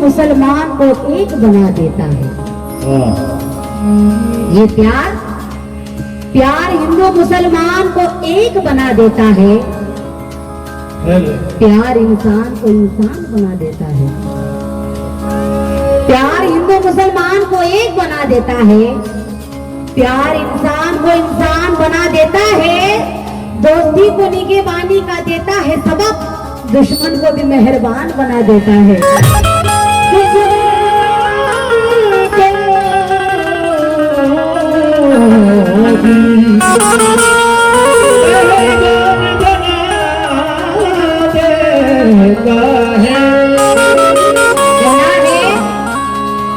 मुसलमान को एक बना देता है। ये प्यार हिंदू मुसलमान को एक बना देता है। प्यार इंसान को इंसान बना देता है। प्यार हिंदू मुसलमान को एक बना देता है। प्यार इंसान को इंसान बना देता है। दोस्ती को निगहबानी का देता है सबक, दुश्मन को भी मेहरबान बना देता है।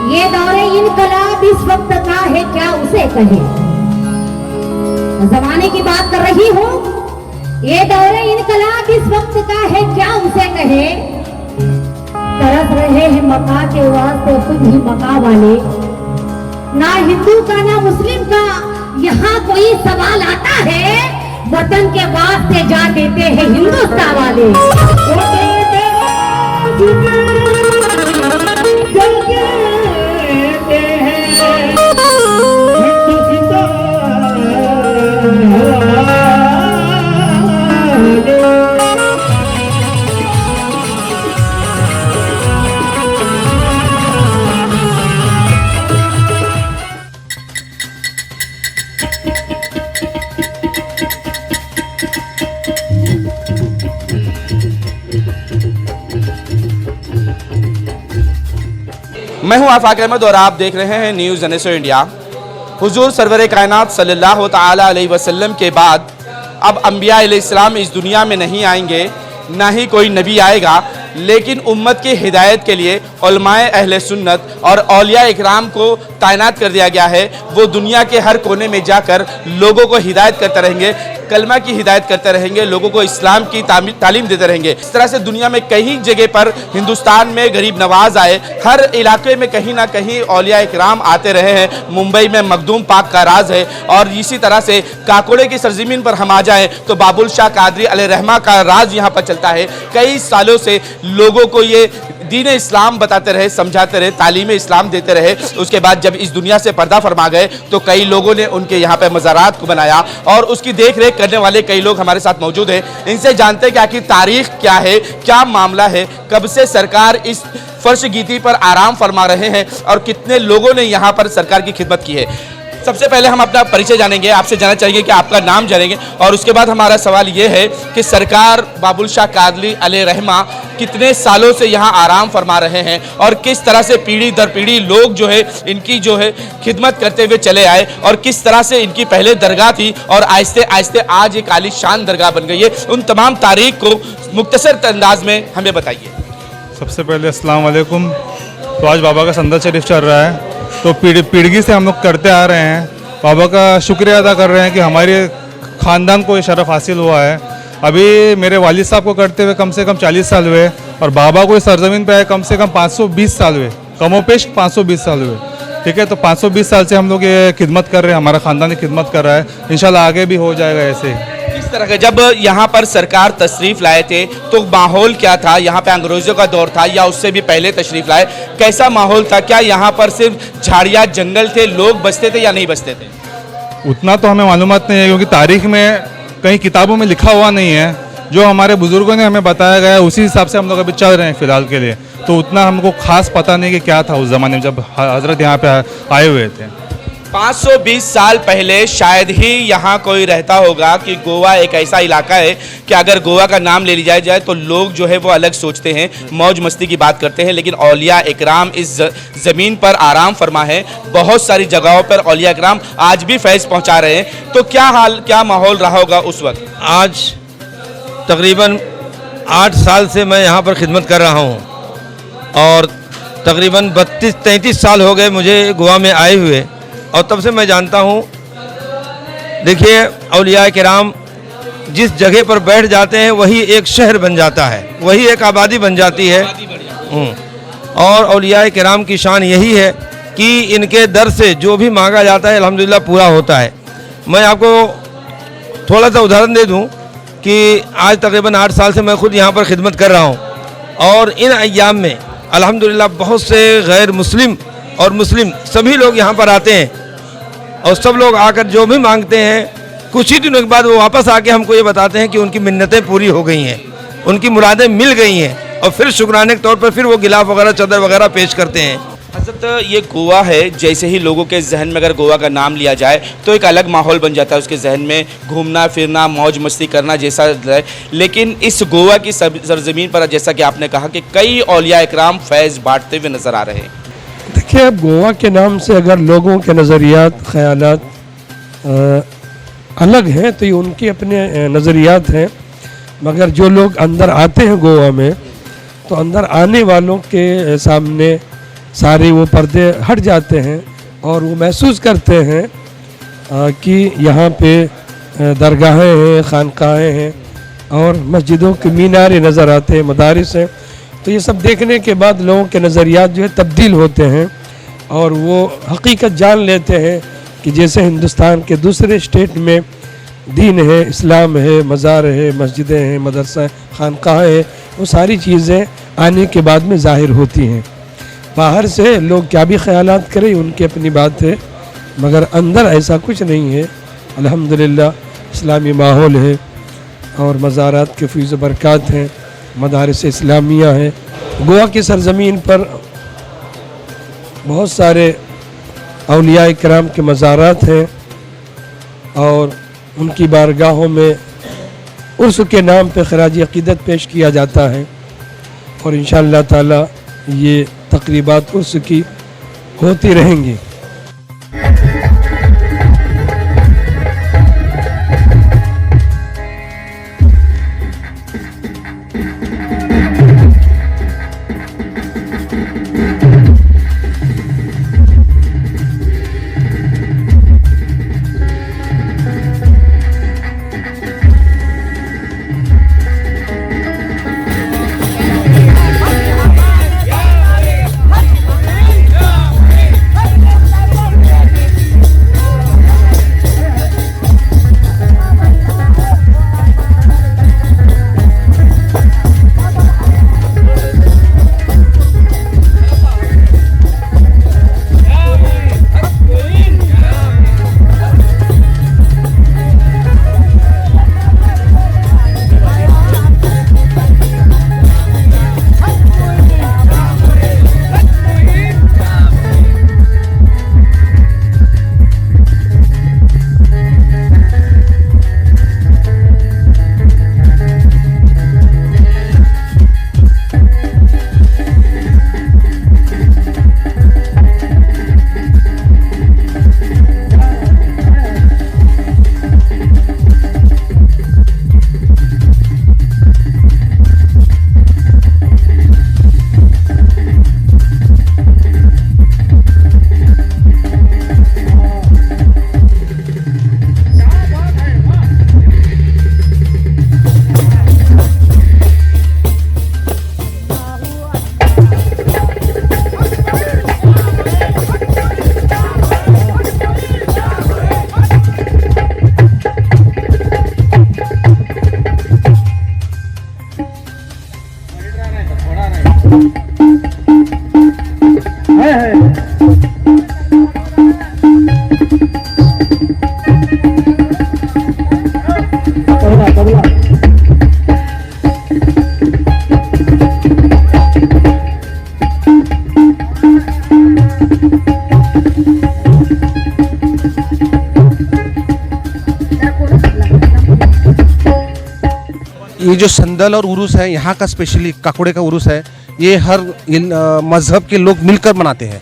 ये दौरे इनकलाब इस वक्त का है, क्या उसे कहे। जमाने की बात कर रही हूँ। ये दौरे इनकलाब इस वक्त का है, क्या उसे कहे। तरस रहे हैं मका के वास्ते खुद ही मका वाले। ना हिंदू का ना मुस्लिम का यहाँ कोई सवाल आता है। वतन के वास्ते जा देते हैं हिंदुस्तान वाले। मैं हूं आफाक अहमद और आप देख रहे हैं न्यूज़ NSO इंडिया। हुजूर सरवर कायनात सल्लल्लाहु ताला अलैहि वसल्लम के बाद अब अंबिया अलैहिस्सलाम इस दुनिया में नहीं आएंगे, ना ही कोई नबी आएगा, लेकिन उम्मत की हिदायत के लिए उलमाए अहले सुन्नत और औलिया इकराम को तैनात कर दिया गया है। वो दुनिया के हर कोने में जाकर लोगों को हिदायत करते रहेंगे, कलमा की हिदायत करते रहेंगे, लोगों को इस्लाम की तालीम देते रहेंगे। इस तरह से दुनिया में कई जगह पर हिंदुस्तान में गरीब नवाज आए, हर इलाके में कहीं ना कहीं औलिया इकराम आते रहे हैं। मुंबई में मखदूम पाक का राज है, और इसी तरह से काकोड़े की सरजमीन पर हम आ जाएं तो बाबुल शाह कादरी अलैहिर्रहमा का राज यहाँ पर चलता है। कई सालों से लोगों को ये दीन इस्लाम बताते रहे, समझाते रहे, तालीम इस्लाम देते रहे। उसके बाद जब इस दुनिया से पर्दा फरमा गए तो कई लोगों ने उनके यहाँ पे मज़ारात को बनाया, और उसकी देख रेख करने वाले कई लोग हमारे साथ मौजूद हैं। इनसे जानते हैं कि आखिर तारीख क्या है, क्या मामला है, कब से सरकार इस फर्श गीती पर आराम फरमा रहे हैं और कितने लोगों ने यहाँ पर सरकार की खिदमत की है। सबसे पहले हम अपना परिचय जानेंगे, आपसे जानना चाहेंगे कि आपका नाम जानेंगे, और उसके बाद हमारा सवाल ये है कि सरकार बाबुल शाह कादरी अलैहिर्रहमा कितने सालों से यहाँ आराम फरमा रहे हैं और किस तरह से पीढ़ी दर पीढ़ी लोग जो है इनकी जो है खिदमत करते हुए चले आए, और किस तरह से इनकी पहले दरगाह थी और आहिस्ते आहिस्ते आज एक आलीशान दरगाह बन गई है। उन तमाम तारीख को मुख्तसर अंदाज में हमें बताइए। सबसे पहले अस्सलाम वालेकुम। तो आज बाबा का संदर शरीफ चल रहा है, तो पीढ़ी से हम लोग करते आ रहे हैं। बाबा का शुक्रिया अदा कर रहे हैं कि हमारे ख़ानदान को ये शरफ़ हासिल हुआ है। अभी मेरे वालिद साहब को करते हुए कम से कम 40 साल हुए, और बाबा को इस सरजमीन पे आए कम से कम 520 साल हुए, कमोपेश 520 साल हुए। ठीक है, तो 520 साल से हम लोग ये खिदमत कर रहे हैं, हमारा ख़ानदान खिदमत कर रहा है। इंशाल्लाह आगे भी हो जाएगा ऐसे। इस तरह के जब यहाँ पर सरकार तशरीफ़ लाए थे तो माहौल क्या था? यहाँ पे अंग्रेज़ों का दौर था या उससे भी पहले तशरीफ़ लाए, कैसा माहौल था? क्या यहाँ पर सिर्फ झाड़ियाँ जंगल थे, लोग बसते थे या नहीं बसते थे? उतना तो हमें मालूमात नहीं है, क्योंकि तारीख में कहीं किताबों में लिखा हुआ नहीं है। जो हमारे बुज़ुर्गों ने हमें बताया गया है उसी हिसाब से हम लोग अभी चल रहे हैं फ़िलहाल के लिए। तो उतना हमको ख़ास पता नहीं कि क्या था उस ज़माने में जब हज़रत यहाँ पे आए हुए थे। 520 साल पहले शायद ही यहाँ कोई रहता होगा कि गोवा एक ऐसा इलाका है कि अगर गोवा का नाम ले लिया जाए तो लोग जो है वो अलग सोचते हैं, मौज मस्ती की बात करते हैं, लेकिन औलिया इकराम इस ज़मीन पर आराम फरमा है। बहुत सारी जगहों पर औलिया इकराम आज भी फैज़ पहुँचा रहे हैं। तो क्या माहौल रहा होगा उस वक्त? आज तकरीबन 8 साल से मैं यहाँ पर खिदमत कर रहा हूँ, और तकरीबन 32-33 साल हो गए मुझे गोवा में आए हुए, और तब से मैं जानता हूँ। देखिए, औलिया किराम जिस जगह पर बैठ जाते हैं वही एक शहर बन जाता है, वही एक आबादी बन जाती है। और औलिया किराम की शान यही है कि इनके दर से जो भी मांगा जाता है अल्हम्दुलिल्लाह पूरा होता है। मैं आपको थोड़ा सा उदाहरण दे दूँ कि आज तकरीबन 8 साल से मैं खुद यहाँ पर खिदमत कर रहा हूँ, और इन अय्याम में अल्हम्दुलिल्लाह बहुत से गैर मुस्लिम और मुस्लिम सभी लोग यहाँ पर आते हैं और सब लोग आकर जो भी मांगते हैं कुछ ही दिनों के बाद वो वापस आके हमको ये बताते हैं कि उनकी मिन्नतें पूरी हो गई हैं, उनकी मुरादें मिल गई हैं और फिर शुक्राने के तौर पर फिर वो गिलाफ वगैरह चादर वगैरह पेश करते हैं। हज़रत ये गोवा है, जैसे ही लोगों के जहन में अगर गोवा का नाम लिया जाए तो एक अलग माहौल बन जाता है उसके जहन में, घूमना फिरना मौज मस्ती करना जैसा है। लेकिन इस गोवा की सरजमीन पर जैसा कि आपने कहा कि कई औलिया इकराम फैज़ बांटते हुए नज़र आ रहे हैं। देखिए, अब गोवा के नाम से अगर लोगों के नज़रियात ख़यालात अलग हैं तो ये उनके अपने नज़रियात हैं, मगर जो लोग अंदर आते हैं गोवा में तो अंदर आने वालों के सामने सारे वो पर्दे हट जाते हैं और वो महसूस करते हैं कि यहाँ पे दरगाहें हैं, खानकाहें हैं और मस्जिदों के मीनारे नज़र आते हैं, मदारिस हैं। तो ये सब देखने के बाद लोगों के नज़रियात जो है तब्दील होते हैं और वो हकीकत जान लेते हैं कि जैसे हिंदुस्तान के दूसरे स्टेट में दीन है, इस्लाम है, मज़ार है, मस्जिदें हैं, मदरसा है, खानकाह है, वो सारी चीज़ें आने के बाद में ज़ाहिर होती हैं। बाहर से लोग क्या भी ख्यालात करें उनकी अपनी बात है, मगर अंदर ऐसा कुछ नहीं है। अल्हम्दुलिल्लाह इस्लामी माहौल है और मज़ारात के फैज़ बरक़ात हैं, मदारिस इस्लामिया हैं। गोवा की सरज़मीन पर बहुत सारे औलिया इकराम के मज़ारात हैं और उनकी बारगाहों में उर्स के नाम पे खराज अक़ीदत पेश किया जाता है और इंशाअल्लाह ताला ये तक़रीबात उर्स की होती रहेंगी। ये जो संदल और उरूस है यहाँ का, स्पेशली काकोड़े का उरूस है, ये हर मज़हब के लोग मिलकर मनाते हैं।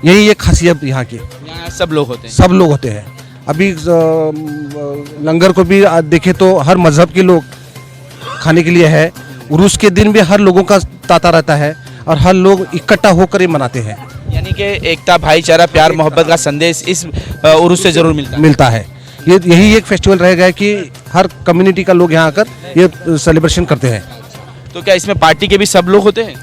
यही एक खासियत यहाँ की। यहाँ सब लोग होते हैं। सब लोग होते हैं। अभी लंगर को भी देखे तो हर मज़हब के लोग खाने के लिए है। उरूस के दिन भी हर लोगों का तांता रहता है और हर लोग इकट्ठा होकर ही मनाते हैं। यानी कि एकता, भाईचारा, प्यार मोहब्बत का संदेश इस उरूस से ज़रूर मिलता है। यही एक फेस्टिवल रहेगा कि हर कम्युनिटी का लोग यहाँ आकर ये सेलिब्रेशन करते हैं। तो क्या इसमें पार्टी के भी सब लोग होते हैं?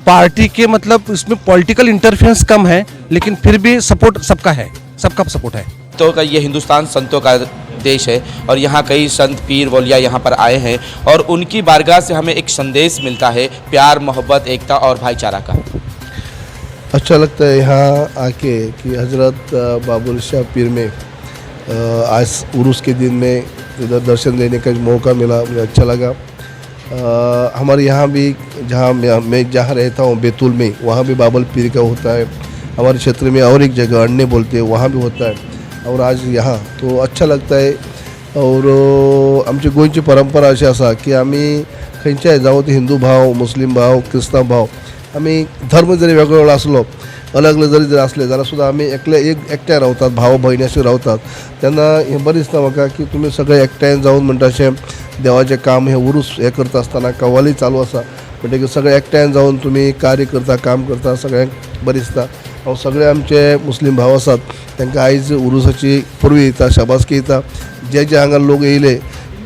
पार्टी के मतलब इसमें पॉलिटिकल इंटरफेरेंस कम है, लेकिन फिर भी सपोर्ट सबका है, सबका सपोर्ट है। तो क्या ये हिंदुस्तान संतों का देश है और यहाँ कई संत पीर वलिया यहाँ पर आए हैं और उनकी बारगाह से हमें एक संदेश मिलता है प्यार, मोहब्बत, एकता और भाईचारा का। अच्छा लगता है यहाँ आके कि हज़रत बाबुल शाह पीर में आज उर्स के दिन में इधर दर्शन देने का मौका मिला, मुझे अच्छा लगा। हमारे यहाँ भी जहाँ मैं जहाँ रहता हूँ बैतूल में, वहाँ भी बाबुल पीर का होता है। हमारे क्षेत्र में और एक जगह अन्य बोलते हैं, वहाँ भी होता है और आज यहाँ तो अच्छा लगता आहे। और आमची गोंयची परंपरा अशी आसा की आम्ही खंयच्याय जावं ते हिंदू भाव, मुस्लिम भाव, क्रिस्तांव भाव, आम्ही धर्म जरी वेगवेगळो आसलो, अलग जरी असले जाल्यार सुद्दां आम्ही एकट्याय रावतात, भाव भयणी अशे रावतात। तेन्ना हें बरें दिसता म्हाका की तुमी सगळे एकट्यान जावन म्हणटा अशें देवाचें काम हें उरूस हें करता आसतना कवाली चालू आसा म्हणटकीर सगळे एकट्यान जावन तुमी कार्य करता, काम करता, सगळ्यांक बरें दिसता। हांव सगळे आमचे मुस्लीम भाव आसात तांकां आयज उरूसाची पुरवी दिता, शाबासकी दिता। जे हांगा लोक येयले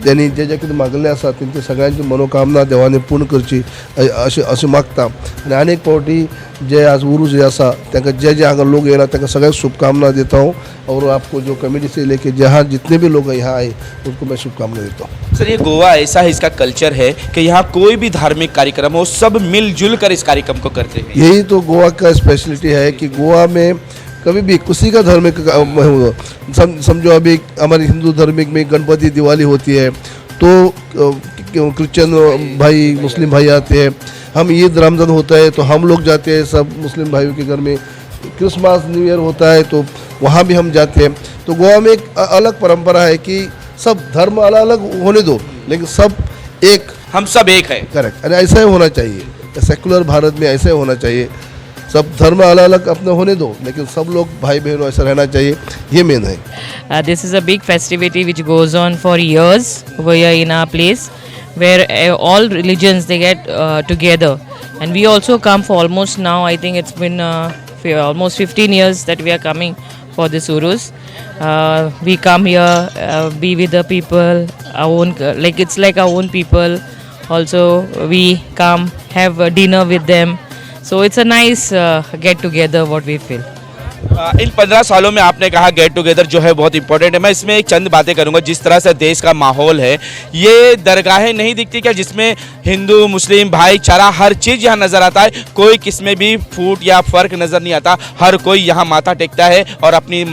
त्यांनी जे कितें मागलें आसा तेंची सगळ्यांची मनोकामना देवाने पूर्ण करची अशें मागता। आनी आनीक फावटी जे आज उरूस जे आसा तांकां जे हांगा लोक येयला तांकां सगळ्यांक शुभकामना देता हूँ और आपको जो कमेटी से लेके जहाँ जितने भी लोग यहाँ आए उनको मैं शुभकामना देता हूँ। सर, ये गोवा ऐसा है, इसका कल्चर है कि यहाँ कोई भी धार्मिक कार्यक्रम हो सब मिलजुल कर इस कार्यक्रम को करते हैं। यही तो गोवा का स्पेशलिटी है कि गोवा में कभी भी किसी का धार्मिक समझो अभी हमारे हिंदू धार्मिक में गणपति दिवाली होती है तो क्रिश्चियन भाई, मुस्लिम भाई आते हैं। हम ईद रमज़ान होता है तो हम लोग जाते हैं सब मुस्लिम भाइयों के घर में। क्रिसमस न्यू ईयर होता है तो वहाँ भी हम जाते हैं। तो गोवा में एक अलग परंपरा है कि सब धर्म अलग अलग होने दो लेकिन सब एक, हम सब एक है। करेक्ट, अरे ऐसा ही होना चाहिए। सेकुलर भारत में ऐसे होना चाहिए, सब धर्म अलग अलग अपने होने दो लेकिन सब लोग भाई बहनों ऐसा रहना चाहिए, ये मेन है। This is a big festivity which goes on for years over here in our place, where all religions they get together, and we also come for almost now. I think it's been almost 15 years that we are coming for this Urus. We come here, be with the people, our own, like it's like our own people. Also, we come have a dinner with them. So it's a nice get together what we feel. इन 15 सालों में आपने कहा get together जो है बहुत important है। मैं इसमें एक चंद बातें करूंगा। जिस तरह से देश का माहौल है, ये दरगाहें नहीं दिखती क्या जिसमें हिंदू मुस्लिम भाईचारा हर चीज़ यहाँ नज़र आता है? कोई किसमें भी फूट या फ़र्क नज़र नहीं आता। हर कोई यहाँ माथा टेकता है और अपनी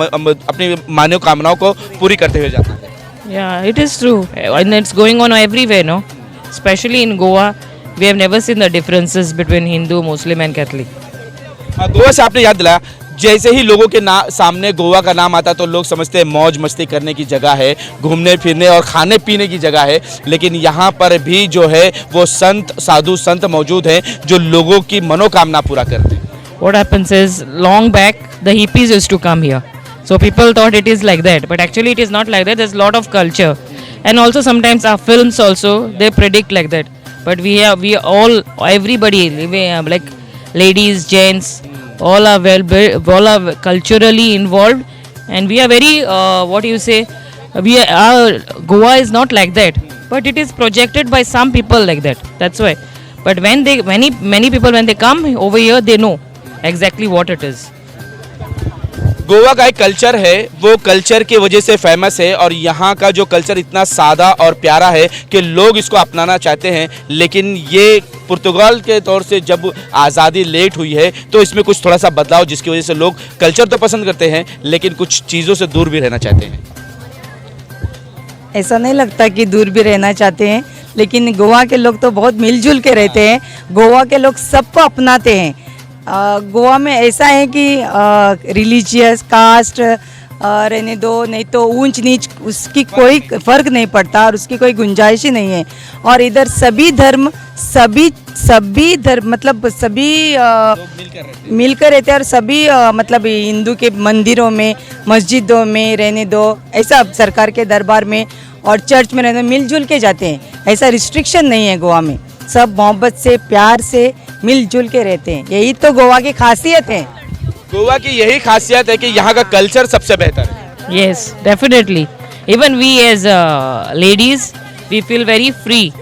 मनोकामनाओं को पूरी करते हुए जाता है। Yeah, it is true, and it's going on everywhere, no? Especially in Goa, we have never seen the differences between Hindu, Muslim, and Catholic. Goa से आपने याद दिलाया, जैसे ही लोगों के सामने गोवा का नाम आता तो लोग समझते हैं मौज मस्ती करने की जगह है, घूमने फिरने और खाने पीने की जगह है, लेकिन यहाँ पर भी जो है वो साधु संत मौजूद हैं जो लोगों की मनोकामना पूरा करते हैं। What happens is, long back, the hippies used to come here. So people thought it is like that, but actually it is not like that. There's a lot of culture, and also sometimes our films also they predict like that. But everybody, like ladies, gents, all are culturally involved, and we are very Goa is not like that, but it is projected by some people like that. That's why. But when many people when they come over here, they know exactly what it is. Goa का एक culture है, वो culture की वजह से famous है और यहाँ का जो कल्चर इतना सादा और प्यारा है कि लोग इसको अपनाना चाहते हैं। लेकिन ये पुर्तगाल के तौर से जब आज़ादी लेट हुई है तो इसमें कुछ थोड़ा सा बदलाव, जिसकी वजह से लोग कल्चर तो पसंद करते हैं लेकिन कुछ चीज़ों से दूर भी रहना चाहते हैं। ऐसा नहीं लगता कि दूर भी रहना चाहते हैं, लेकिन गोवा के लोग तो बहुत मिलजुल के रहते हैं। गोवा के लोग सबको अपनाते हैं। गोवा में ऐसा है कि रिलीजियस कास्ट रहने दो, नहीं तो ऊंच नीच उसकी कोई फ़र्क नहीं पड़ता और उसकी कोई गुंजाइश ही नहीं है। और इधर सभी धर्म मतलब सभी मिलकर रहते हैं और सभी मतलब हिंदू के मंदिरों में, मस्जिदों में रहने दो, ऐसा सरकार के दरबार में और चर्च में रहने मिलजुल के जाते हैं। ऐसा रिस्ट्रिक्शन नहीं है गोवा में, सब मोहब्बत से प्यार से मिलजुल के रहते हैं। यही तो गोवा की खासियत है। गोवा की यही खासियत है कि यहाँ का कल्चर सबसे बेहतर है। Yes, definitely. Even we as ladies, we feel very free.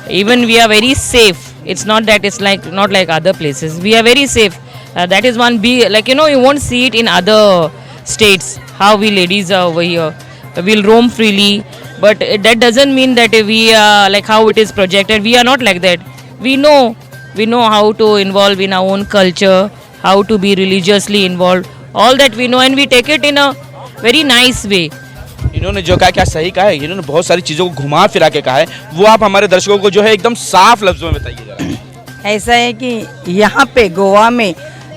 Even we are very safe. It's not that it's not like other places. We are very safe. That is one you won't see it in other states. How we ladies are over here. we'll roam freely. But that doesn't mean that we like how it is projected. We are not like that. We know how to involve in our own culture, how to be religiously involved. All that we know, and we take it in a very nice way. इन्होंने जो कहा क्या सही कहा है, इन्होंने बहुत सारी चीज़ों को घुमा फिरा के कहा है, वो आप हमारे दर्शकों को जो है एकदम साफ लफ्जों में बताइए जरा। ऐसा है कि यहाँ पे गोवा में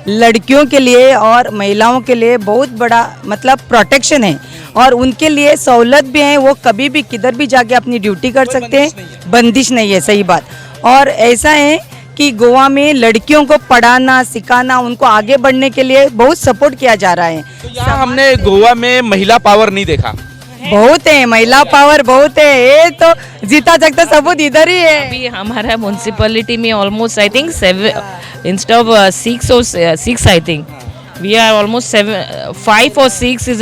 लड़कियों के लिए और महिलाओं के लिए बहुत बड़ा मतलब प्रोटेक्शन है और उनके लिए सहूलत भी है। वो कभी भी किधर भी जाके अपनी ड्यूटी कर सकते हैं, बंदिश नहीं है, सही बात। और ऐसा है कि गोवा में लड़कियों को पढ़ाना सिखाना, उनको आगे बढ़ने के लिए बहुत सपोर्ट किया जा रहा है। तो यहाँ हमने गोवा में महिला पावर नहीं देखा। बहुत है, महिला पावर बहुत है, ये तो जीता जागता सबूत इधर ही है। अभी हमारा म्यूनसिपैलिटी में almost I think 7 instead of 6 I think we are almost 5 or 6 is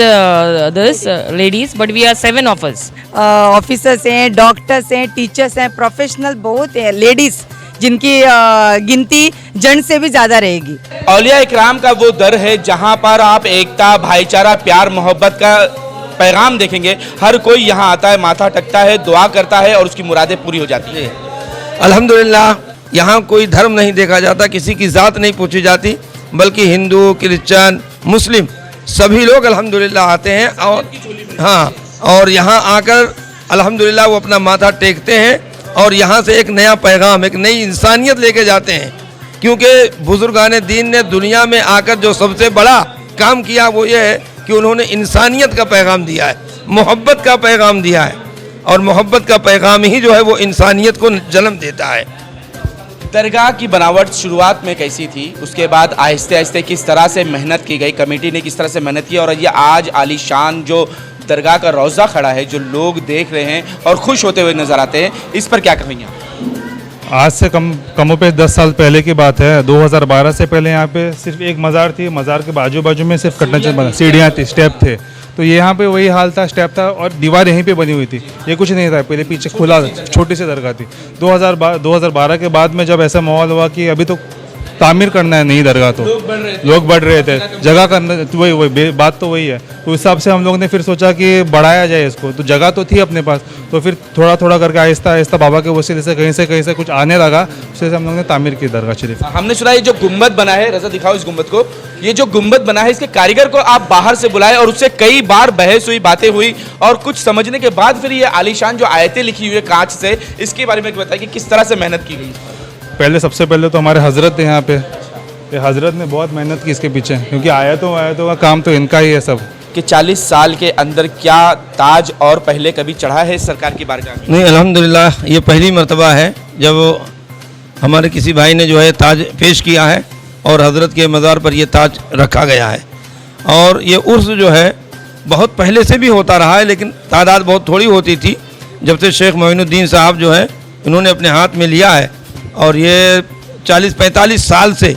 this ladies, but we are 7 of us. Officers हैं, डॉक्टर्स हैं, टीचर्स हैं, प्रोफेशनल बहुत है लेडीज जिनकी गिनती जन से भी ज़्यादा रहेगी। औलिया इकराम का वो दर है जहाँ पर आप एकता, भाईचारा, प्यार, मोहब्बत का पैगाम देखेंगे। हर कोई यहाँ आता है, माथा टेकता है, दुआ करता है और उसकी मुरादें पूरी हो जाती है। अल्हम्दुलिल्लाह यहाँ कोई धर्म नहीं देखा जाता, किसी की ज़ात नहीं पूछी जाती, बल्कि हिंदू, क्रिश्चियन, मुस्लिम सभी लोग अल्हम्दुलिल्लाह आते हैं। और हाँ, और यहाँ आकर अल्हम्दुलिल्लाह वो अपना माथा टेकते हैं और यहाँ से एक नया पैगाम, एक नई इंसानियत लेके जाते हैं। क्योंकि बुजुर्गान दीन ने दुनिया में आकर जो सबसे बड़ा काम किया वो ये है कि उन्होंने इंसानियत का पैगाम दिया है, मोहब्बत का पैगाम दिया है, और मोहब्बत का पैगाम ही जो है वो इंसानियत को जन्म देता है। दरगाह की बनावट शुरुआत में कैसी थी, उसके बाद आहिस्ते आहिस्ते किस तरह से मेहनत की गई, कमेटी ने किस तरह से मेहनत की, और ये आज आलीशान जो दरगाह का रोज़ा खड़ा है, जो लोग देख रहे हैं और खुश होते हुए नजर आते हैं, इस पर क्या कहेंगे? आज से कमों पे 10 साल पहले की बात है। 2012 से पहले यहाँ पे सिर्फ एक मज़ार थी, मज़ार के बाजू बाजू में सिर्फ कटना बना, सीढ़ियाँ थी, स्टेप थे। तो यहाँ पे वही हाल था, स्टेप था और दीवार यहीं पे बनी हुई थी, ये कुछ नहीं था। पहले पीछे खुला छोटी सी दरगाह थी। 2012 के बाद में जब ऐसा माहौल हुआ कि अभी तो तामीर करना है नई दरगाह, तो लोग बढ़ रहे थे, जगह करना, तो वही बात तो वही है। तो उस हिसाब से हम लोग ने फिर सोचा कि बढ़ाया जाए इसको। तो जगह तो थी अपने पास, तो फिर थोड़ा थोड़ा करके आहिस्ता आहिस्ता बाबा के वसीले से कहीं से कुछ आने लगा, उससे हम लोग ने तामीर की दरगाह शरीफ। हमने सुना ये जो गुम्बद बना है, रजा दिखाओ इस गुम्बद को, ये जो गुम्बद बना है इसके कारीगर को आप बाहर से बुलाए और उससे कई बार बहस हुई, बातें हुई और कुछ समझने के बाद फिर ये आलीशान जो आयतें लिखी हुई है कांच से, इसके बारे में बताइए कि किस तरह से मेहनत की गई। पहले सबसे पहले तो हमारे हजरत थे यहाँ पे, ये हजरत ने बहुत मेहनत की इसके पीछे, क्योंकि आयतों का काम तो इनका ही है सब। कि 40 साल के अंदर क्या ताज और पहले कभी चढ़ा है सरकार की बारगाह में? नहीं, अल्हम्दुलिल्लाह ये पहली मर्तबा है जब हमारे किसी भाई ने जो है ताज पेश किया है और हजरत के मज़ार पर ये ताज रखा गया है। और ये उर्स जो है बहुत पहले से भी होता रहा है, लेकिन तादाद बहुत थोड़ी होती थी। जब से शेख मोइनुद्दीन साहब जो है इन्होंने अपने हाथ में लिया है, और ये 40-45 साल से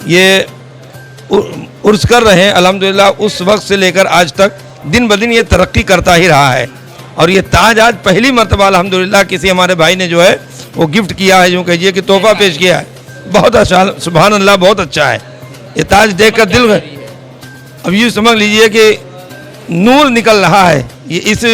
ये उर्स कर रहे हैं। अल्हम्दुलिल्लाह उस वक्त से लेकर आज तक दिन ब दिन ये तरक्की करता ही रहा है। और ये ताज आज पहली मर्तबा अल्हम्दुलिल्लाह किसी हमारे भाई ने जो है वो गिफ्ट किया है, यूँ कहिए कि तोहफा पेश किया है। बहुत अच्छा, सुभान अल्लाह, बहुत अच्छा है। ये ताज देख कर दिल, अब यूँ समझ लीजिए कि नूर निकल रहा है ये इस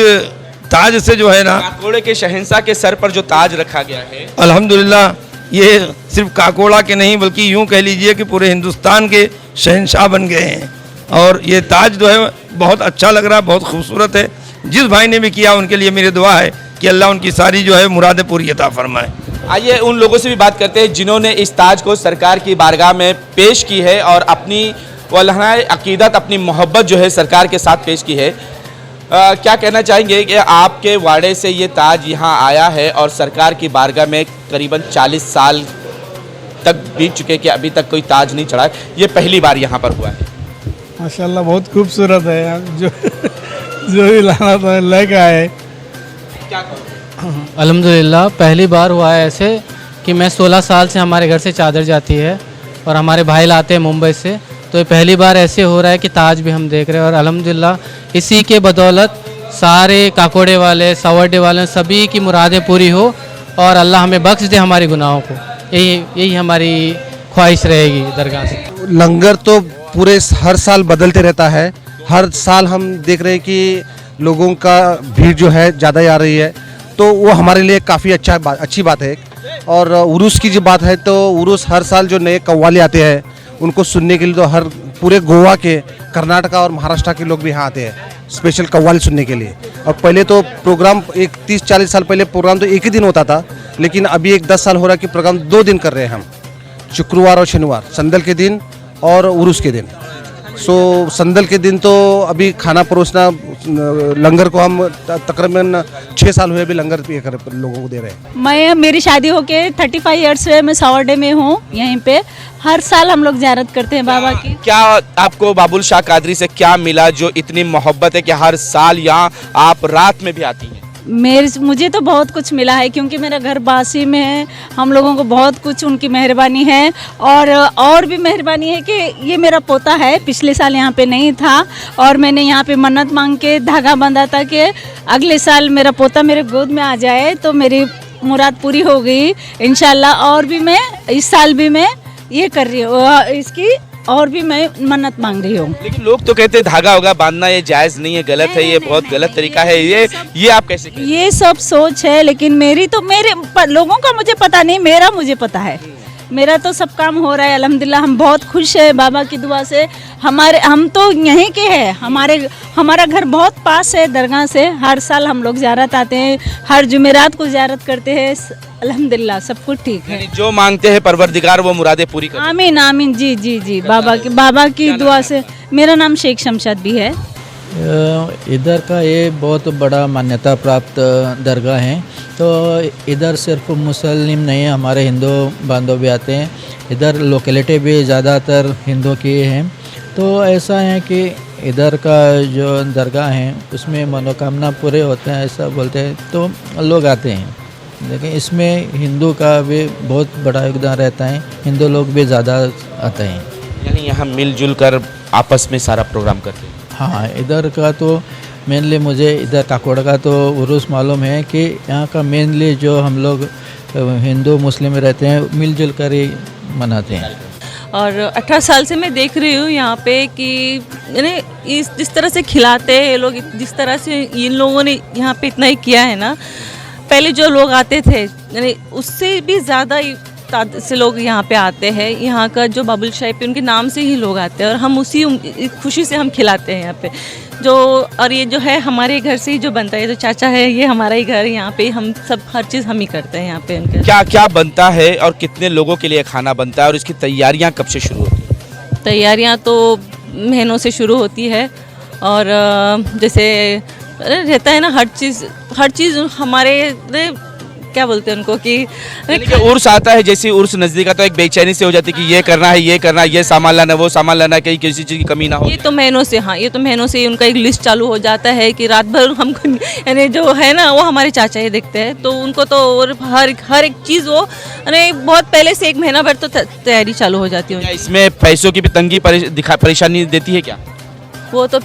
ताज से जो है ना। काकोड़े के शहंशाह के सर पर जो ताज रखा गया है, अल्हम्दुलिल्लाह ये सिर्फ काकोड़ा के नहीं बल्कि यूँ कह लीजिए कि पूरे हिंदुस्तान के शहंशाह बन गए हैं। और ये ताज जो है बहुत अच्छा लग रहा है, बहुत खूबसूरत है। जिस भाई ने भी किया उनके लिए मेरी दुआ है कि अल्लाह उनकी सारी जो है मुरादें पूरी अता फरमाए। आइए उन लोगों से भी बात करते हैं जिन्होंने इस ताज को सरकार की बारगाह में पेश की है और अपनी वल्लाह अकीदत, अपनी मोहब्बत जो है सरकार के साथ पेश की है। क्या कहना चाहेंगे कि आपके वाड़े से ये ताज यहाँ आया है और सरकार की बारगाह में करीबन 40 साल तक बीत चुके कि अभी तक कोई ताज नहीं चढ़ा है, ये पहली बार यहाँ पर हुआ है। माशाल्लाह बहुत खूबसूरत है यार, जो भी लाना था लेके आए। क्या कहो? अल्हम्दुलिल्लाह पहली बार हुआ है ऐसे कि मैं 16 साल से हमारे घर से चादर जाती है और हमारे भाई लाते हैं मुंबई से, तो ये पहली बार ऐसे हो रहा है कि ताज भी हम देख रहे हैं। और अल्हम्दुलिल्लाह इसी के बदौलत सारे काकोड़े वाले, सवर्डे वाले सभी की मुरादें पूरी हो और अल्लाह हमें बख्श दे हमारे गुनाहों को। यही हमारी ख्वाहिश रहेगी दरगाह से। लंगर तो पूरे हर साल बदलते रहता है। हर साल हम देख रहे हैं कि लोगों का भीड़ जो है ज़्यादा आ रही है, तो वो हमारे लिए काफ़ी अच्छी बात है। और उरूस की जो बात है तो उरूस हर साल जो नए कव्वाली आते हैं उनको सुनने के लिए तो हर पूरे गोवा के, कर्नाटका और महाराष्ट्र के लोग भी यहाँ आते हैं स्पेशल कव्वाली सुनने के लिए। और पहले तो प्रोग्राम 30-40 साल पहले प्रोग्राम तो एक ही दिन होता था, लेकिन अभी 10 साल हो रहा है कि प्रोग्राम 2 दिन कर रहे हैं हम, शुक्रवार और शनिवार, संदल के दिन और उरूस के दिन। सो संदल के दिन तो अभी खाना परोसना, लंगर को हम तकरीबन 6 साल हुए अभी लंगर पे कर लोगों को दे रहे हैं। मेरी शादी होके 35 ईयर्स हुए, मैं सावरडे में हूँ। यहीं पे हर साल हम लोग ज़ियारत करते हैं बाबा की। क्या आपको बाबुल शाह कादरी से क्या मिला जो इतनी मोहब्बत है कि हर साल यहाँ आप रात में भी आती हैं? मुझे तो बहुत कुछ मिला है, क्योंकि मेरा घर बासी में है। हम लोगों को बहुत कुछ उनकी मेहरबानी है, और भी मेहरबानी है कि ये मेरा पोता है, पिछले साल यहाँ पे नहीं था और मैंने यहाँ पे मन्नत मांग के धागा बांधा था कि अगले साल मेरा पोता मेरे गोद में आ जाए, तो मेरी मुराद पूरी हो गई इंशाल्लाह। और भी मैं इस साल भी मैं ये कर रही हूँ, इसकी और भी मैं मन्नत मांग रही हूँ। लेकिन लोग तो कहते हैं धागा होगा बांधना ये जायज़ नहीं है, गलत है, ये बहुत गलत तरीका है, ये आप कैसे कहते हैं? ये सब सोच है, लेकिन मेरे लोगों का मुझे पता नहीं, मेरा मुझे पता है। मेरा तो सब काम हो रहा है अल्हम्दुलिल्लाह। हम बहुत खुश है बाबा की दुआ से। हम तो यहीं के हैं, हमारा घर बहुत पास है दरगाह से। हर साल हम लोग ज़ियारत आते हैं, हर जुमेरात को ज़ियारत करते हैं। अल्हम्दुलिल्लाह सब कुछ ठीक है। जो मांगते हैं परवरदिगार वो मुरादें पूरी करते हैं। आमीन आमीन। जी जी जी, बाबा की दुआ से। मेरा नाम शेख शमशाद भी है। इधर का ये बहुत बड़ा मान्यता प्राप्त दरगाह है, तो इधर सिर्फ मुस्लिम नहीं, हमारे हिंदू बांधव भी आते हैं। इधर लोकेलिटी भी ज़्यादातर हिंदू की हैं, तो ऐसा है कि इधर का जो दरगाह है उसमें मनोकामना पूरे होते हैं ऐसा बोलते हैं, तो लोग आते हैं। लेकिन इसमें हिंदू का भी बहुत बड़ा योगदान रहता है, हिंदू लोग भी ज़्यादा आते हैं। यानी यहाँ मिलजुल कर आपस में सारा प्रोग्राम करते हैं। हाँ, इधर का तो मेनली मुझे इधर काकोड़ का तो उरूस मालूम है कि यहाँ का मेनली जो हम लोग हिंदू मुस्लिम रहते हैं मिलजुल कर ही मनाते हैं। और 18 साल से मैं देख रही हूँ यहाँ पे कि यानी जिस तरह से खिलाते हैं लोग, जिस तरह से इन लोगों ने यहाँ पे इतना ही किया है ना, पहले जो लोग आते थे यानी उससे भी ज़्यादा से लोग यहाँ पे आते हैं। यहाँ का जो बाबुल शाह पे उनके नाम से ही लोग आते हैं और हम उसी खुशी से हम खिलाते हैं यहाँ पे जो। और ये जो है हमारे घर से ही जो बनता है, जो चाचा है ये हमारा ही घर, यहाँ पे हम सब हर चीज़ हम ही करते हैं यहाँ पे उनके। क्या क्या बनता है और कितने लोगों के लिए खाना बनता है और इसकी तैयारियाँ कब से शुरू होती है? तैयारियाँ तो महीनों से शुरू होती है, और जैसे रहता है ना हर चीज़ हमारे क्या बोलते हैं उनको कि उर्स आता है, जैसे उर्स नज़दीक आता है एक बेचैनी से हो जाती है कि ये करना है, ये सामान लाना, वो सामान लाना, कहीं किसी चीज़ की कमी ना हो। ये तो महीनों से, हाँ ये तो महीनों से उनका एक लिस्ट चालू हो जाता है कि रात भर हमको यानी जो है ना वो हमारे चाचा ही देखते हैं, तो उनको तो और हर एक चीज़ वो यानी बहुत पहले से 1 महीना भर तो तैयारी चालू हो जाती है। इसमें पैसों की भी तंगी परेशानी देती है क्या? वो तो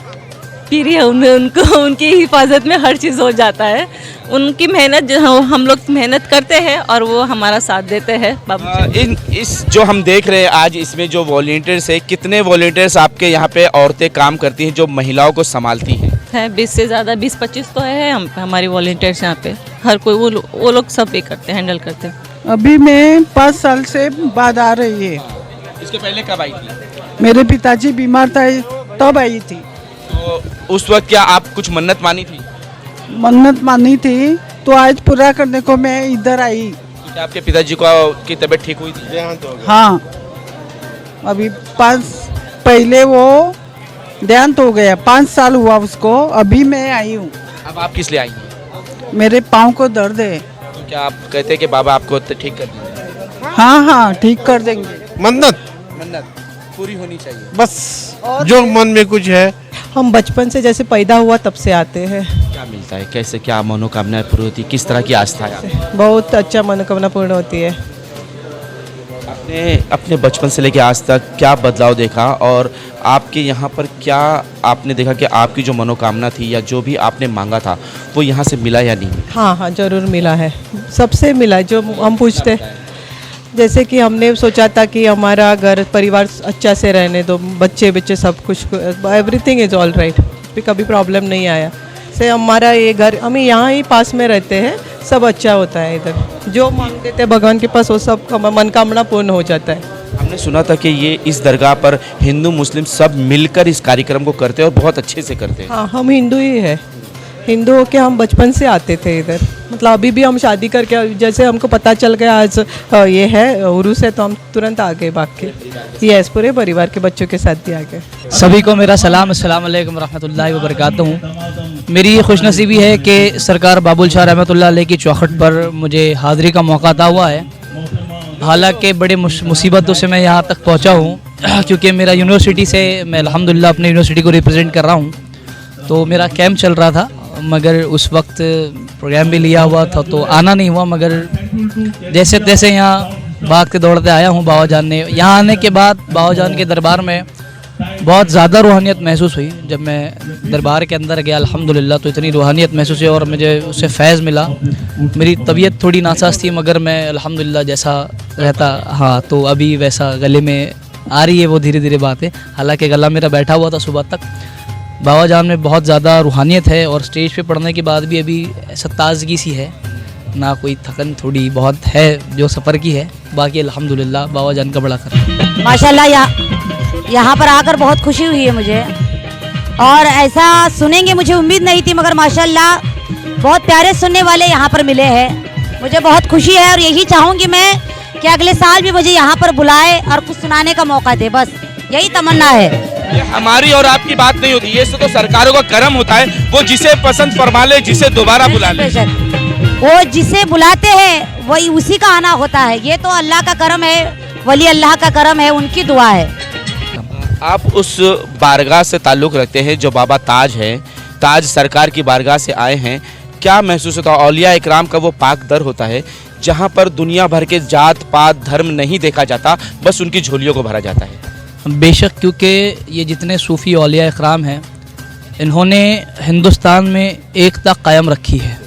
पीर है, उनको उनकी हिफाजत में हर चीज़ हो जाता है। उनकी मेहनत जो हम लोग मेहनत करते हैं और वो हमारा साथ देते हैं बाबू। इस जो हम देख रहे हैं आज इसमें जो वॉलंटियर्स है, कितने वॉलंटियर्स आपके यहाँ पे औरतें काम करती हैं जो महिलाओं को संभालती हैं? 20 से ज़्यादा, 20-25 तो है हमारी वॉलंटियर्स यहाँ पे। हर कोई वो लोग सब भी करते हैं, हैंडल करते हैं। अभी मैं 5 साल से बाद आ रही है। इसके पहले कब आई थी? मेरे पिताजी बीमार था तब आई थी। तो उस वक्त क्या आप कुछ मन्नत मानी थी? मन्नत मानी थी, तो आज पूरा करने को मैं इधर आई। क्या आपके पिताजी की तबीयत ठीक हुई थी? हाँ, अभी 5 पहले वो देहांत हो गया, 5 साल हुआ उसको, अभी मैं आई हूँ। अब आप किस लिए आई हैं? मेरे पाँव को दर्द है। तो क्या आप कहते हैं कि बाबा आपको ठीक कर देंगे? हाँ ठीक कर देंगे। मन्नत पूरी होनी चाहिए बस, जो मन में कुछ है। हम बचपन से जैसे पैदा हुआ तब से आते हैं। क्या मिलता है, कैसे क्या मनोकामना पूरी होती है, किस तरह की आस्था है? बहुत अच्छा मनोकामना पूर्ण होती है। आपने अपने बचपन से लेकर आज तक क्या बदलाव देखा और आपके यहाँ पर क्या आपने देखा कि आपकी जो मनोकामना थी या जो भी आपने मांगा था वो यहाँ से मिला या नहीं? हाँ ज़रूर मिला है, सबसे मिला। जो हम पूछते जैसे कि हमने सोचा था कि हमारा घर परिवार अच्छा से रहने दो, बच्चे सब कुछ, एवरीथिंग इज़ ऑल राइट, कभी प्रॉब्लम नहीं आया, जैसे हमारा ये घर, हम यहाँ ही पास में रहते हैं, सब अच्छा होता है इधर। जो मांगते थे भगवान के पास वो सब मनोकामना पूर्ण हो जाता है। हमने सुना था कि ये इस दरगाह पर हिंदू मुस्लिम सब मिलकर इस कार्यक्रम को करते हैं और बहुत अच्छे से करते हैं। हाँ, हम हिंदू ही है, हिंदू होके हम बचपन से आते थे इधर। मतलब अभी भी हम शादी करके, जैसे हमको पता चल गया आज ये है उरूस है, तो हम तुरंत आ गए भाग के। ये पूरे परिवार के बच्चों के साथ भी आ गए। सभी को मेरा सलाम, अस्सलाम वालेकुम रहमतुल्लाहि व बरकातहू। मेरी ये खुशनसीबी है कि सरकार बाबुल शाह रहमतुल्लाह अलैह की चौखट पर मुझे हाज़िरी का मौका अता हुआ है। हालांकि बड़े मुसीबतों से मैं यहाँ तक पहुँचा हूँ, क्योंकि मेरा यूनिवर्सिटी से, मैं अल्हम्दुलिल्लाह अपने यूनिवर्सिटी को रिप्रेजेंट कर रहा हूँ, तो मेरा कैंप चल रहा था, मगर उस वक्त प्रोग्राम भी लिया हुआ था तो आना नहीं हुआ। मगर जैसे तैसे यहाँ भागते दौड़ते आया हूँ बाबा जान ने। यहाँ आने के बाद बाबा जान के दरबार में बहुत ज़्यादा रूहानियत महसूस हुई। जब मैं दरबार के अंदर गया अल्हम्दुलिल्लाह तो इतनी रूहानियत महसूस हुई और मुझे उससे फैज़ मिला। मेरी तबीयत थोड़ी नासाज थी, मगर मैं अल्हम्दुलिल्लाह जैसा रहता, हाँ, तो अभी वैसा गले में आ रही है वो धीरे धीरे बातें। हालांकि गला मेरा बैठा हुआ था सुबह तक। बाबा जान में बहुत ज़्यादा रूहानियत है और स्टेज पे पढ़ने के बाद भी अभी ऐसा ताज़गी सी है, ना कोई थकन, थोड़ी बहुत है जो सफ़र की है। बाकी अल्हम्दुलिल्लाह बाबा जान का बड़ा कर। माशाल्लाह यहाँ पर आकर बहुत खुशी हुई है मुझे, और ऐसा सुनेंगे मुझे उम्मीद नहीं थी, मगर माशाल्लाह बहुत प्यारे सुनने वाले यहाँ पर मिले हैं। मुझे बहुत खुशी है और यही चाहूँगी मैं कि अगले साल भी मुझे यहाँ पर बुलाए और कुछ सुनाने का मौका दे, बस यही तमन्ना है। ये हमारी और आपकी बात नहीं होती, ये तो सरकारों का करम होता है, वो जिसे पसंद फरमा ले, जिसे दोबारा बुला ले। वो जिसे बुलाते हैं वही उसी का आना होता है। ये तो अल्लाह का करम है, वली अल्लाह का करम है, उनकी दुआ है। आप उस बारगाह से ताल्लुक़ रखते हैं जो बाबा ताज है, ताज सरकार की बारगाह से आए हैं, क्या महसूस होता है? औलिया इकराम का वो पाक दर होता है जहाँ पर दुनिया भर के जात पात धर्म नहीं देखा जाता, बस उनकी झोलियों को भरा जाता है। बेशक, क्योंकि ये जितने सूफ़ी औलिया इकराम हैं, इन्होंने हिंदुस्तान में एकता कायम रखी है।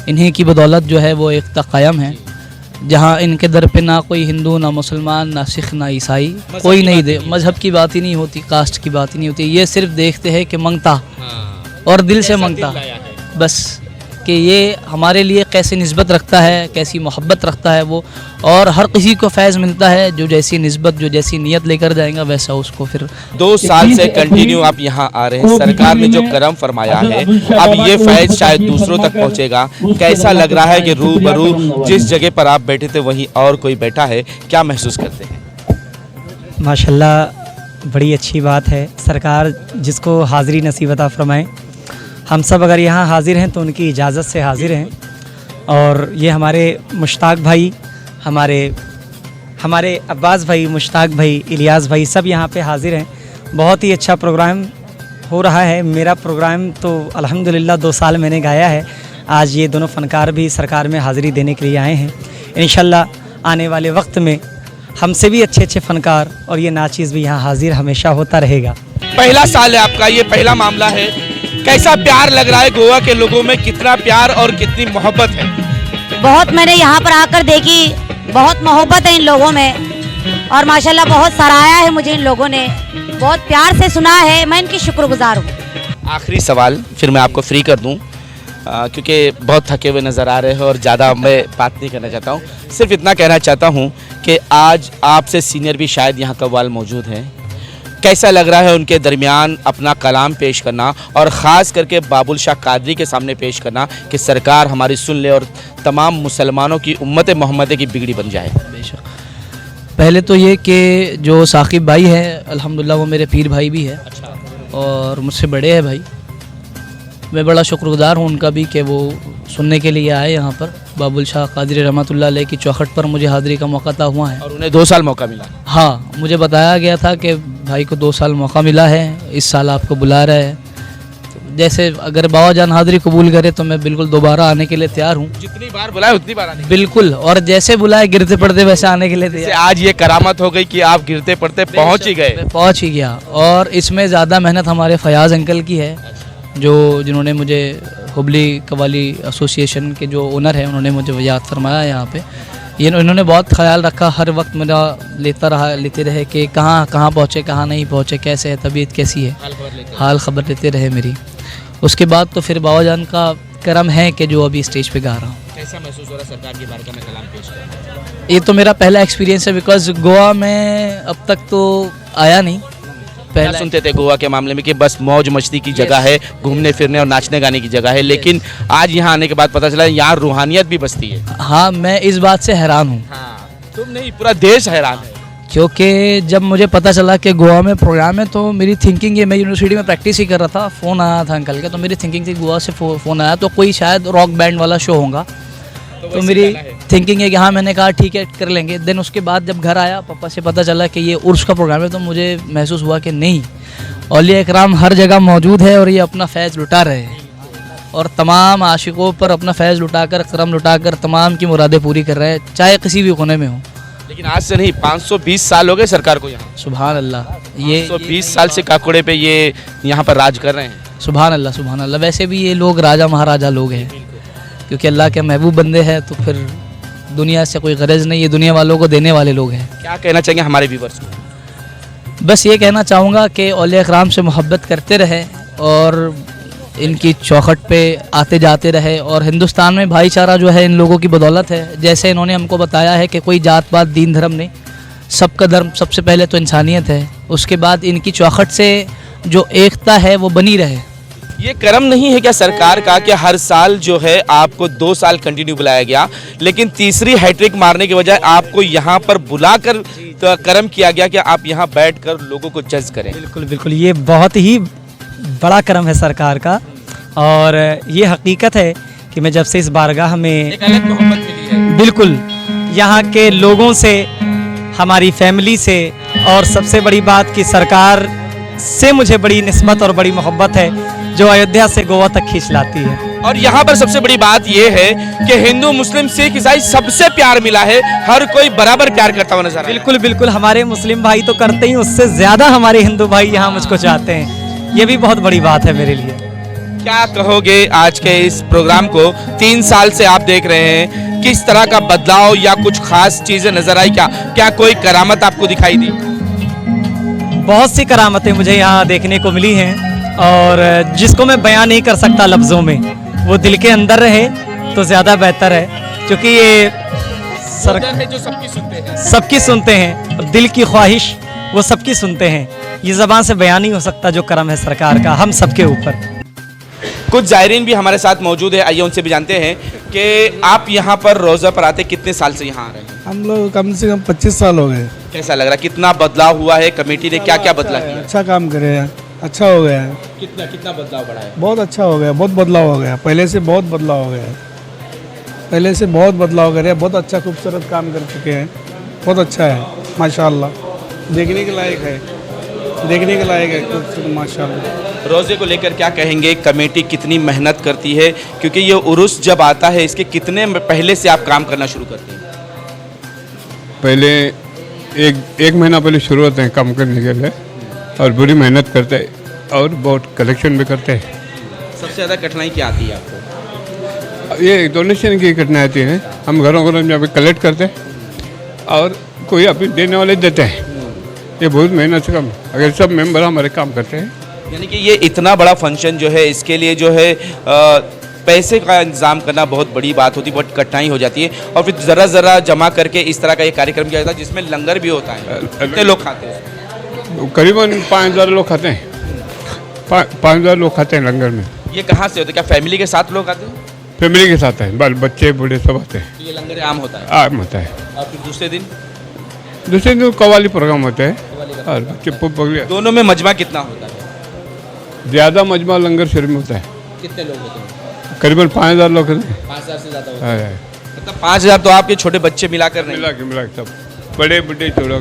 इन्हीं की बदौलत जो है वो एकता कायम है। जहाँ इनके दर पे ना कोई हिंदू, ना मुसलमान, ना सिख, ना ईसाई, कोई नहीं दे, मज़हब की बात ही नहीं होती, कास्ट की बात ही नहीं होती। ये सिर्फ देखते हैं कि मंगता और दिल से मंगता, बस कि ये हमारे लिए कैसी निस्बत रखता है, कैसी मोहब्बत रखता है वो, और हर किसी को फैज़ मिलता है। जो जैसी निस्बत, जो जैसी नीयत लेकर जाएगा वैसा उसको फिर। 2 साल से कंटिन्यू आप यहाँ आ रहे हैं, सरकार ने जो करम फरमाया है, अब ये फैज़ शायद दूसरों तक पहुँचेगा। कैसा लग रहा है कि रूबरू जिस जगह पर आप बैठे थे वहीं और कोई बैठा है, क्या महसूस करते हैं? माशाल्लाह बड़ी अच्छी बात है, सरकार जिसको हाज़िरी नसीब अता फरमाए। हम सब अगर यहाँ हाज़िर हैं तो उनकी इजाज़त से हाज़िर हैं। और ये हमारे मुश्ताक भाई, हमारे अब्बास भाई, मुश्ताक भाई, इलियास भाई, सब यहाँ पे हाज़िर हैं। बहुत ही अच्छा प्रोग्राम हो रहा है। मेरा प्रोग्राम तो अल्हम्दुलिल्लाह 2 साल मैंने गाया है। आज ये दोनों फ़नकार भी सरकार में हाज़िरी देने के लिए आए हैं। इंशाल्लाह आने वाले वक्त में हमसे भी अच्छे अच्छे फ़नकार और ये नाचीज़ भी यहाँ हाज़िर हमेशा होता रहेगा। पहला साल है आपका, ये पहला मामला है, कैसा प्यार लग रहा है? गोवा के लोगों में कितना प्यार और कितनी मोहब्बत है? बहुत मैंने यहाँ पर आकर देखी, बहुत मोहब्बत है इन लोगों में, और माशाल्लाह बहुत सराहा है मुझे इन लोगों ने, बहुत प्यार से सुना है। मैं इनकी शुक्रगुजार हूँ। आखिरी सवाल, फिर मैं आपको फ्री कर दूँ, क्योंकि बहुत थके हुए नज़र आ रहे हैं और ज़्यादा मैं बात नहीं करना चाहता हूँ। सिर्फ इतना कहना चाहता हूँ कि आज आपसे सीनियर भी शायद यहाँ कव्वाल मौजूद हैं। कैसा लग रहा है उनके दरमियान अपना कलाम पेश करना, और ख़ास करके बाबुल शाह कादरी के सामने पेश करना कि सरकार हमारी सुन ले और तमाम मुसलमानों की उम्मत मोहम्मदी की बिगड़ी बन जाए? बेशक, पहले तो ये कि जो साकिब भाई है अल्हम्दुलिल्लाह वो मेरे पीर भाई भी है और मुझसे बड़े हैं भाई। मैं बड़ा शुक्रगुजार हूँ उनका भी कि वो सुनने के लिए आए यहाँ पर। बाबुल शाह कादरी रहमतुल्लाह अलैह की चौखट पर मुझे हाज़िरी का मौका अता हुआ है। और उन्हें 2 साल मौका मिला? हाँ, मुझे बताया गया था कि भाई को 2 साल मौका मिला है, इस साल आपको बुला रहा है। तो जैसे अगर बाबा जान हाज़िरी कबूल करे तो मैं बिल्कुल दोबारा आने के लिए तैयार हूँ। जितनी बार बुलाए उतनी बार आने? बिल्कुल, और जैसे बुलाए गिरते पड़ते वैसे आने के लिए तैयार। आज ये करामत हो गई कि आप गिरते पड़ते पहुँच ही गए? पहुँच ही गया, और इसमें ज़्यादा मेहनत हमारे फयाज़ अंकल की है, जिन्होंने मुझे हुबली कवाली एसोसिएशन के जो ओनर हैं उन्होंने मुझे याद फरमाया यहाँ पे। इन्होंने बहुत ख्याल रखा, हर वक्त मेरा लेते रहे कि कहाँ पहुँचे, कहाँ नहीं पहुँचे, कैसे है, तबीयत कैसी है, हाल ख़बर लेते रहे मेरी। उसके बाद तो फिर बाबा जान का करम है कि जो अभी स्टेज पे गा रहा हूँ। कैसा महसूस हो रहा है सरकार की बारगाह में कलाम पेश करना? ये तो मेरा पहला एक्सपीरियंस है, बिकॉज गोवा में अब तक तो आया नहीं। क्या सुनते थे गोवा के मामले में कि बस मौज मस्ती की जगह है, घूमने फिरने और नाचने गाने की जगह है, लेकिन आज यहाँ आने के बाद पता चला यहाँ रूहानियत भी बसती है। हाँ, मैं इस बात से हैरान हूँ। तुम नहीं, पूरा देश हैरान है। क्योंकि जब मुझे पता चला कि गोवा में प्रोग्राम है तो मेरी थिंकिंग ये, मैं यूनिवर्सिटी में प्रैक्टिस ही कर रहा था, फ़ोन आया था अंकल का, तो मेरी थिंकिंग थी गोवा से फ़ोन आया तो कोई शायद रॉक बैंड वाला शो होगा, तो मेरी थिंकिंग है कि हाँ, मैंने कहा ठीक है कर लेंगे। देन उसके बाद जब घर आया पापा से पता चला कि ये उर्स का प्रोग्राम है, तो मुझे महसूस हुआ कि नहीं, औलिया इकराम हर जगह मौजूद है और ये अपना फैज़ लुटा रहे हैं और तमाम आशिकों पर अपना फैज़ लुटाकर, करम लुटाकर तमाम की मुरादें पूरी कर रहे हैं, चाहे किसी भी कोने में हो। लेकिन आज से नहीं, 520 साल हो गए सरकार को यहाँ। सुभान अल्लाह, ये 520 साल से काकोड़े पे ये यहाँ पर राज कर रहे हैं। सुभान अल्लाह, सुभान अल्लाह। वैसे भी ये लोग राजा महाराजा लोग हैं, क्योंकि अल्लाह के महबूब बंदे हैं, तो फिर दुनिया से कोई गरज नहीं, ये दुनिया वालों को देने वाले लोग हैं। क्या कहना चाहिए हमारे व्यूअर्स को? बस ये कहना चाहूँगा कि औलिया इकराम से मोहब्बत करते रहें और इनकी चौखट पे आते जाते रहे, और हिंदुस्तान में भाईचारा जो है इन लोगों की बदौलत है। जैसे इन्होंने हमको बताया है कि कोई जात पात दीन धर्म नहीं, सबका धर्म सबसे पहले तो इंसानियत है, उसके बाद इनकी चौखट से जो एकता है वो बनी रहे। ये करम नहीं है क्या सरकार का कि हर साल जो है आपको 2 साल कंटिन्यू बुलाया गया, लेकिन तीसरी हैट्रिक मारने के बजाय आपको यहाँ पर बुलाकर तो करम किया गया कि आप यहाँ बैठकर लोगों को जज करें? बिल्कुल बिल्कुल, ये बहुत ही बड़ा करम है सरकार का, और ये हकीकत है कि मैं जब से इस बारगाह में एक अलग मोहब्बत मिली है। बिल्कुल, यहाँ के लोगों से, हमारी फैमिली से, और सबसे बड़ी बात कि सरकार से मुझे बड़ी निस्बत और बड़ी मोहब्बत है जो अयोध्या से गोवा तक खींच लाती है। और यहाँ पर सबसे बड़ी बात यह है कि हिंदू मुस्लिम सिख ईसाई सबसे प्यार मिला है, हर कोई बराबर प्यार करता हुआ नजर आ रहा है। बिल्कुल बिल्कुल, हमारे मुस्लिम भाई तो करते ही, उससे ज़्यादा हमारे हिंदू भाई यहाँ मुझको चाहते हैं, ये भी बहुत बड़ी बात है मेरे लिए। क्या कहोगे आज के इस प्रोग्राम को 3 साल से आप देख रहे हैं, किस तरह का बदलाव या कुछ खास चीजें नजर आई? क्या कोई करामत आपको दिखाई दी? बहुत सी करामतें मुझे यहाँ देखने को मिली हैं, और जिसको मैं बयां नहीं कर सकता लफ्ज़ों में, वो दिल के अंदर रहे तो ज़्यादा बेहतर है, क्योंकि ये सरकार है जो सबकी सुनते हैं, सबकी सुनते हैं, और दिल की ख्वाहिश वो सबकी सुनते हैं, ये ज़बान से बयान नहीं हो सकता जो करम है सरकार का हम सबके ऊपर। कुछ ज़ायरीन भी हमारे साथ मौजूद है, आइए उनसे भी जानते हैं कि आप यहाँ पर रोज़ा पर आते कितने साल से यहाँ आ रहे हैं? हम लोग कम से कम 25 साल हो गए। कैसा लग रहा है, कितना बदलाव हुआ है? कमेटी ने क्या क्या बदला किया? अच्छा काम करे हैं, अच्छा हो गया है। कितना बदलाव बढ़ा है? बहुत अच्छा हो गया, बहुत बदलाव हो गया, पहले से बहुत बदलाव हो गया है, पहले से बहुत बदलाव करे हैं, बहुत अच्छा खूबसूरत काम कर चुके हैं, बहुत अच्छा है माशाल्लाह, देखने के लायक है, देखने के लायक है खूबसूरत माशाल्लाह। रोज़े को लेकर क्या कहेंगे, कमेटी कितनी मेहनत करती है, क्योंकि ये उर्स जब आता है इसके कितने पहले से आप काम करना शुरू करते हैं? पहले एक महीना पहले शुरू होते हैं काम करने के लिए, और बुरी मेहनत करते हैं और बहुत कलेक्शन भी करते हैं। सबसे ज़्यादा कठिनाई क्या आती है आपको? ये डोनेशन की कठिनाई आती है, हम घरों घरों में कलेक्ट करते हैं और कोई अपने देने वाले देते हैं, ये बहुत मेहनत से काम, अगर सब मेंबर हमारे काम करते हैं। यानी कि ये इतना बड़ा फंक्शन जो है, इसके लिए जो है पैसे का इंतजाम करना बहुत बड़ी बात होती है, बहुत कठिनाई हो जाती है, और फिर ज़रा ज़रा जमा करके इस तरह का ये कार्यक्रम किया जाता है जिसमें लंगर भी होता है। कितने लोग खाते हैं? करीबन 5000 लोग खाते हैं, 5000 लोग खाते हैं लंगर में। ये कहाँ से होता है, क्या फैमिली के साथ लोग आते हैं? फैमिली के साथ है, बाल बच्चे बूढ़े सब आते हैं। ये लंगर आम होता है? आम होता है। और फिर दूसरे दिन कव्वाली प्रोग्राम होते हैं, और बच्चे पगले। दोनों में मजमा कितना होता है? ज़्यादा मजमा लंगर शरीफ में होता है। कितने लोग होते हैं? करीबन 5000 लोग हैं। 5000 से ज़्यादा होता है। मतलब 5000 तो आपके छोटे बच्चे मिलाकर नहीं? मिला के सब, बड़े बूढ़े छोटे।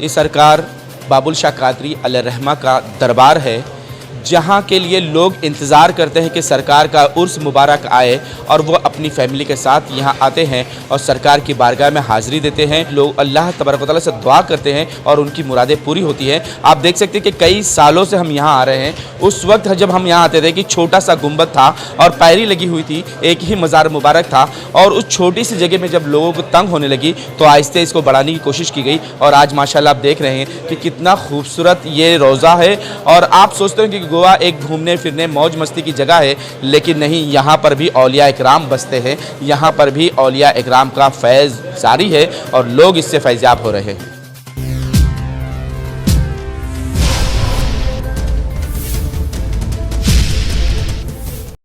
ये सरकार बाबुल शाह कादरी अलैहिर्रहमा का दरबार है, जहाँ के लिए लोग इंतज़ार करते हैं कि सरकार का उर्स मुबारक आए, और वो अपनी फैमिली के साथ यहाँ आते हैं और सरकार की बारगाह में हाज़िरी देते हैं। लोग अल्लाह तबारक व तआला से दुआ करते हैं और उनकी मुरादें पूरी होती हैं। आप देख सकते हैं कि कई सालों से हम यहाँ आ रहे हैं। उस वक्त जब हम यहाँ आते थे कि छोटा सा गुंबद था और पैरी लगी हुई थी, एक ही मज़ार मुबारक था, और उस छोटी सी जगह में जब लोगों को तंग होने लगी तो आहिस्ते इसको बढ़ाने की कोशिश की गई, और आज माशाल्लाह आप देख रहे हैं कि कितना खूबसूरत ये रोज़ा है। और आप सोचते हैं कि गोवा एक घूमने फिरने मौज मस्ती की जगह है, लेकिन नहीं, यहाँ पर भी औलिया इकराम बसते हैं, यहाँ पर भी औलिया इकराम का फैज़ जारी है और लोग इससे फैज़याब हो रहे हैं।